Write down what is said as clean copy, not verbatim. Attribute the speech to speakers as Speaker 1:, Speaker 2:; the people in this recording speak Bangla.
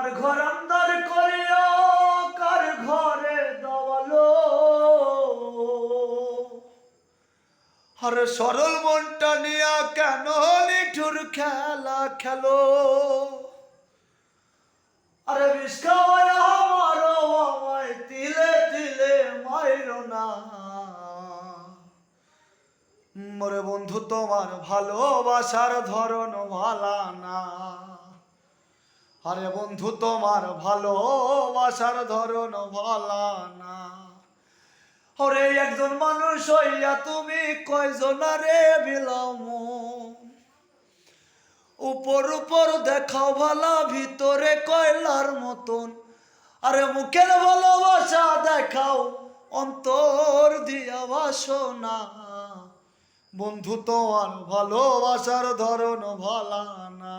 Speaker 1: আমার ঘর আন্দার করিয়া কার ঘরে দাওয়ালো, আর সরল মনটা নিয়া কেন নিঠুর খেলা খেলো। আরে বিষ খাওয়ায় আমারও আমায় তিলে তিলে মাইরো না। মোরে বন্ধু তোমার ভালোবাসার ধরন ভালা না। আরে বন্ধু তোমার ভালোবাসার ধরন ভালা না। ওরে একজন মানুষ হইয়া তুমি কয়জনারে বিলামো। উপর উপর দেখাও ভালা ভিতরে কয়লার মতন। আরে মুখের ভালোবাসা দেখাও অন্তর দিয়া বাসনা। বন্ধু তোমার ভালোবাসার ধরন ভালা না।